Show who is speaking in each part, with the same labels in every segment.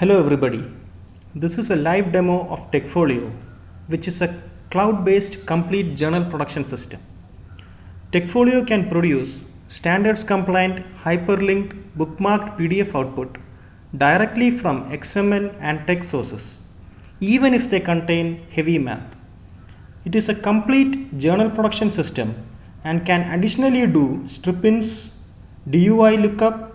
Speaker 1: Hello everybody, this is a live demo of TeXFolio, which is a cloud-based complete journal production system. TeXFolio can produce standards compliant hyperlinked bookmarked PDF output directly from XML and text sources, even if they contain heavy math. It is a complete journal production system and can additionally do strip-ins, DUI lookup,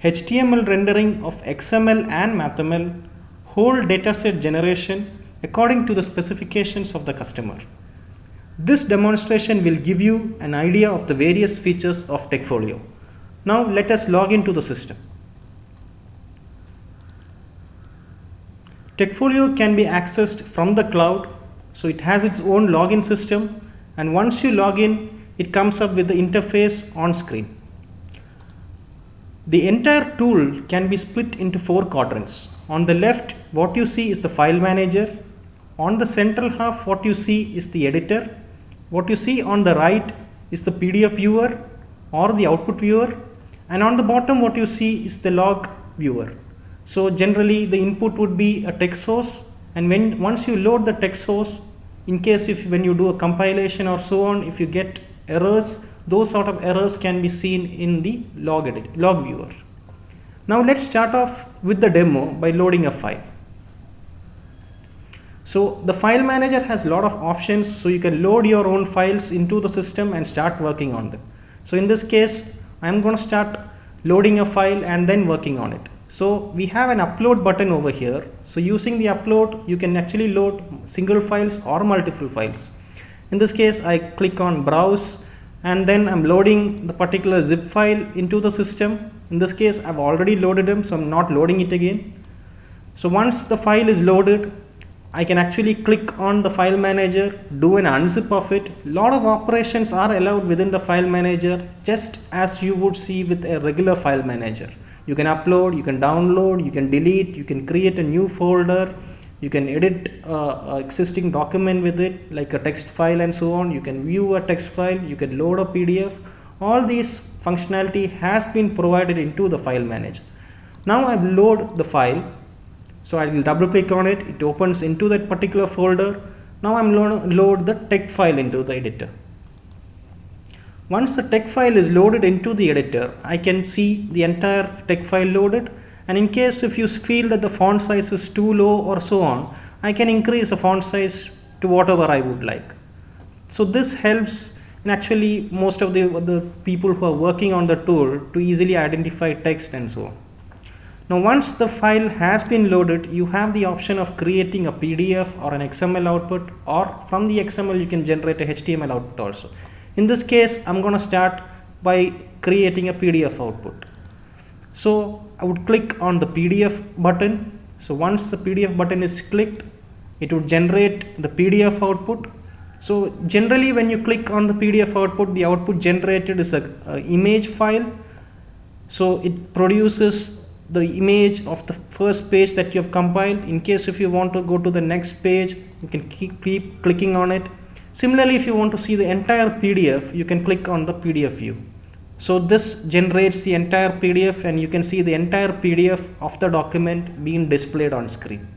Speaker 1: HTML rendering of XML and MathML, whole dataset generation according to the specifications of the customer. This demonstration will give you an idea of the various features of TeXFolio. Now let us log into the system. TeXFolio can be accessed from the cloud, so it has its own login system, and once you log in, it comes up with the interface on screen. The entire tool can be split into 4 quadrants. On the left, what you see is the file manager. On the central half, what you see is the editor. What you see on the right is the PDF viewer or the output viewer. And on the bottom, what you see is the log viewer. So generally, the input would be a text source. And once you load the text source, in case when you do a compilation or so on, if you get errors, those sort of errors can be seen in the log viewer. Now let's start off with the demo by loading a file. So the file manager has a lot of options, so you can load your own files into the system and start working on them. So in this case, I'm going to start loading a file and then working on it. So we have an upload button over here. So using the upload, you can actually load single files or multiple files. In this case, I click on browse, and then I'm loading the particular zip file into the system. In this case, I've already loaded them, so I'm not loading it again. So once the file is loaded, I can actually click on the file manager, do an unzip of it. A lot of operations are allowed within the file manager, just as you would see with a regular file manager. You can upload, you can download, you can delete, you can create a new folder, you can edit an existing document with it, like a text file and so on. You can view a text file, you can load a PDF. All these functionality has been provided into the file manager. Now I will load the file. So I will double click on it. It opens into that particular folder. Now I'm going to load the text file into the editor. Once the text file is loaded into the editor, I can see the entire text file loaded. And in case if you feel that the font size is too low or so on, I can increase the font size to whatever I would like. So this helps in actually most of the people who are working on the tool to easily identify text and so on. Now once the file has been loaded, you have the option of creating a PDF or an XML output, or from the XML you can generate a HTML output also. In this case, I'm going to start by creating a PDF output. So I would click on the PDF button. So once the PDF button is clicked, it would generate the PDF output. So generally when you click on the PDF output, the output generated is an image file. So it produces the image of the first page that you have compiled. In case if you want to go to the next page, you can keep clicking on it. Similarly, if you want to see the entire PDF, you can click on the PDF view. So this generates the entire PDF, and you can see the entire PDF of the document being displayed on screen.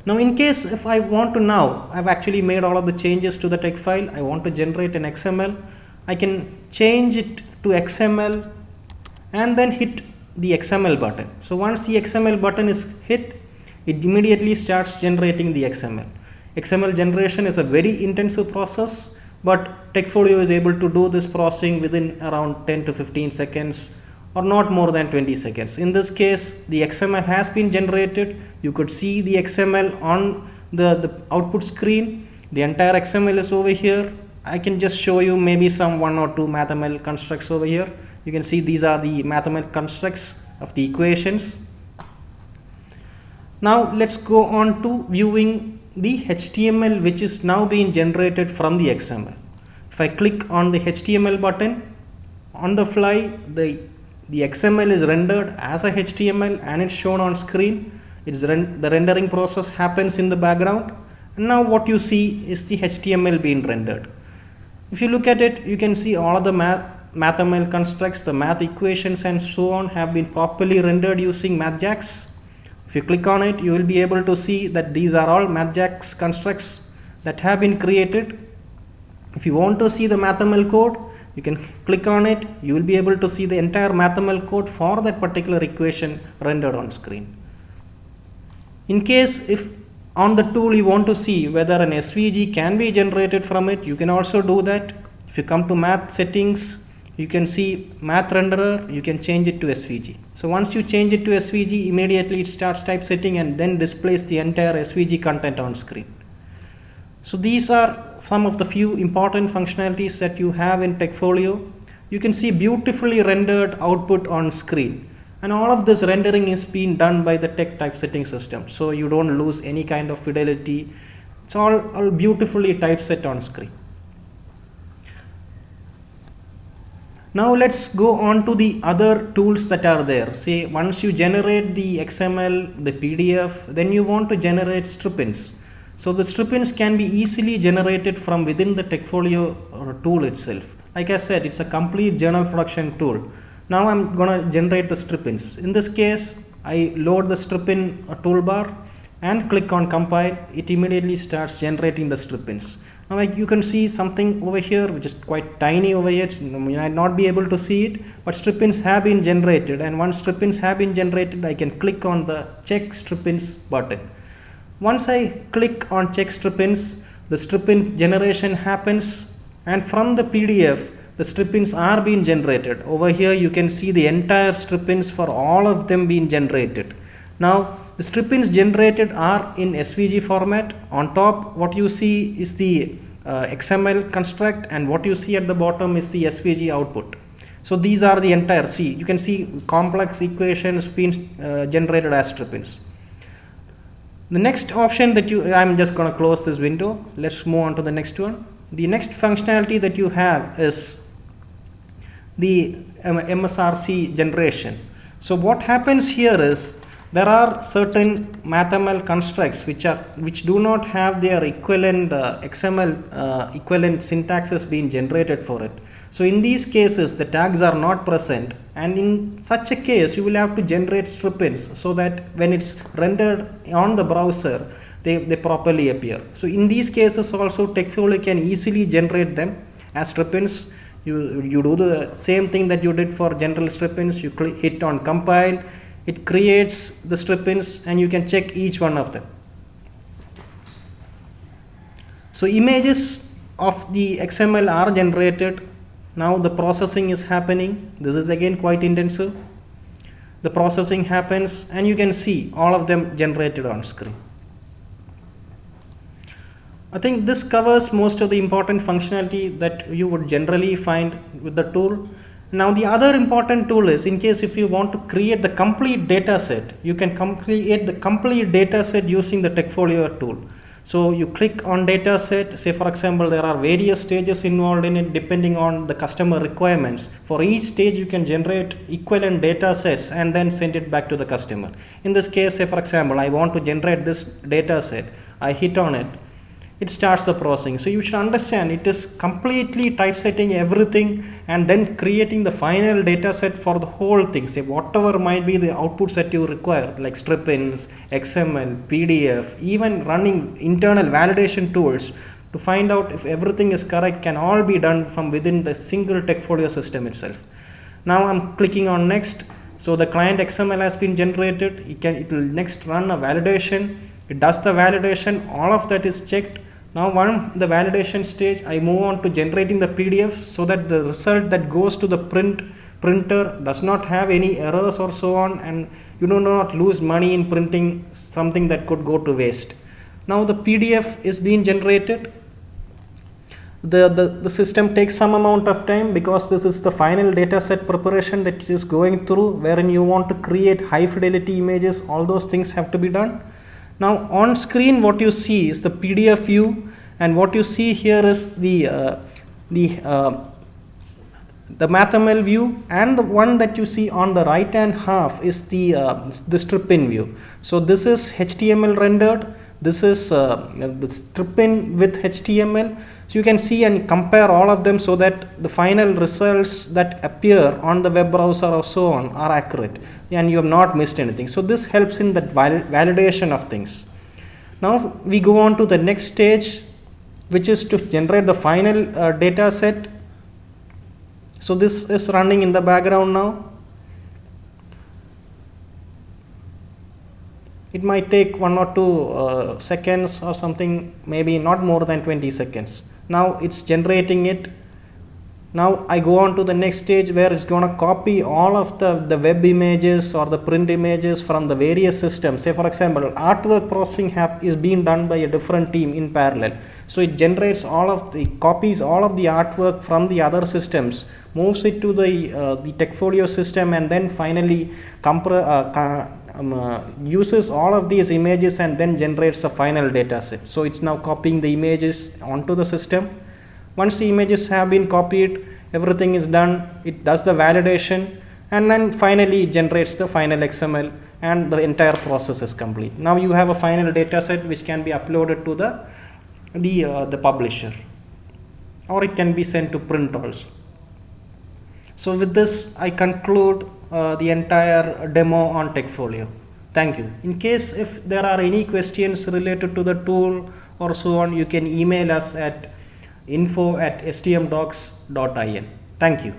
Speaker 1: Now in case if I want to I've actually made all of the changes to the text file. I want to generate an XML. I can change it to XML and then hit the XML button. So once the XML button is hit, it immediately starts generating the XML. XML generation is a very intensive process, but TeXFolio is able to do this processing within around 10 to 15 seconds or not more than 20 seconds. In this case, the XML has been generated. You could see the XML on the output screen. The entire XML is over here. I can just show you maybe some 1 or 2 MathML constructs over here. You can see these are the MathML constructs of the equations. Now let's go on to viewing the HTML which is now being generated from the XML. If I click on the HTML button, on the fly the XML is rendered as a HTML and it's shown on screen. The rendering process happens in the background, and now what you see is the HTML being rendered. If you look at it, you can see all of the MathML constructs, the math equations and so on have been properly rendered using MathJax. If you click on it, you will be able to see that these are all MathJax constructs that have been created. If you want to see the MathML code, you can click on it. You will be able to see the entire MathML code for that particular equation rendered on screen. In case if on the tool you want to see whether an SVG can be generated from it, you can also do that. If you come to math settings, you can see math renderer, you can change it to SVG. So once you change it to SVG, immediately it starts typesetting and then displays the entire SVG content on screen. So these are some of the few important functionalities that you have in TeXFolio. You can see beautifully rendered output on screen, and all of this rendering is being done by the TeX typesetting system, so you don't lose any kind of fidelity. It's all beautifully typeset on screen. Now let's go on to the other tools that are there. Say once you generate the XML, the PDF, then you want to generate strip-ins. So the strip-ins can be easily generated from within the TeXFolio tool itself. Like I said, it's a complete journal production tool. Now I'm going to generate the strip-ins. In this case, I load the strip-in toolbar and click on compile. It immediately starts generating the strip-ins. Now you can see something over here which is quite tiny over here. You might not be able to see it, but strip-ins have been generated, and once strip-ins have been generated, I can click on the check strip-ins button. Once I click on check strip-ins, the strip-in generation happens, and from the PDF the strip-ins are being generated. Over here you can see the entire strip-ins for all of them being generated. Now the strip-ins generated are in SVG format. On top what you see is the XML construct, and what you see at the bottom is the SVG output. So these are the entire, see, you can see complex equations being generated as strip-ins. The next option that I'm just going to close this window. Let's move on to the next one. The next functionality that you have is the MSRC generation. So what happens here is there are certain MathML constructs which do not have their equivalent XML equivalent syntaxes being generated for it. So in these cases the tags are not present, and in such a case you will have to generate strip-ins so that when it's rendered on the browser they properly appear. So in these cases also TeXFolio can easily generate them as strip-ins. You do the same thing that you did for general strip-ins. You hit on compile, it creates the strip-ins, and you can check each one of them. So images of the XML are generated. Now the processing is happening. This is again quite intensive. The processing happens and you can see all of them generated on screen. I think this covers most of the important functionality that you would generally find with the tool. Now the other important tool is, in case if you want to create the complete data set, you can create the complete data set using the TeXFolio tool. So you click on data set, say for example there are various stages involved in it depending on the customer requirements. For each stage you can generate equivalent data sets and then send it back to the customer. In this case, say for example I want to generate this data set, I hit on it, it starts the processing. So you should understand it is completely typesetting everything and then creating the final data set for the whole thing. Say whatever might be the outputs that you require, like strip-ins, XML, PDF, even running internal validation tools to find out if everything is correct can all be done from within the single TeXFolio system itself. Now I'm clicking on next. So the client XML has been generated. It will next run a validation. It does the validation. All of that is checked. Now on the validation stage, I move on to generating the PDF so that the result that goes to the printer does not have any errors or so on, and you do not lose money in printing something that could go to waste. Now the PDF is being generated. The system takes some amount of time because this is the final data set preparation that it is going through, wherein you want to create high fidelity images. All those things have to be done. Now on screen what you see is the PDF view, and what you see here is the MathML view, and the one that you see on the right hand half is the strip-in view. So this is HTML rendered, this is the strip in with HTML. So you can see and compare all of them so that the final results that appear on the web browser or so on are accurate and you have not missed anything. So this helps in that validation of things. Now we go on to the next stage, which is to generate the final data set. So this is running in the background now. It might take 1 or 2 seconds or something, maybe not more than 20 seconds. Now it's generating it. Now I go on to the next stage where it's going to copy all of the web images or the print images from the various systems. Say for example, artwork processing is being done by a different team in parallel. So it generates copies all of the artwork from the other systems, moves it to the TeXFolio system, and then finally uses all of these images and then generates the final data set. So it's now copying the images onto the system. Once the images have been copied, everything is done, it does the validation, and then finally it generates the final XML, and the entire process is complete. Now you have a final data set which can be uploaded to the publisher, or it can be sent to print also. So with this I conclude the entire demo on TeXFolio. Thank you. In case if there are any questions related to the tool or so on, you can email us at info@stmdocs.in. Thank you.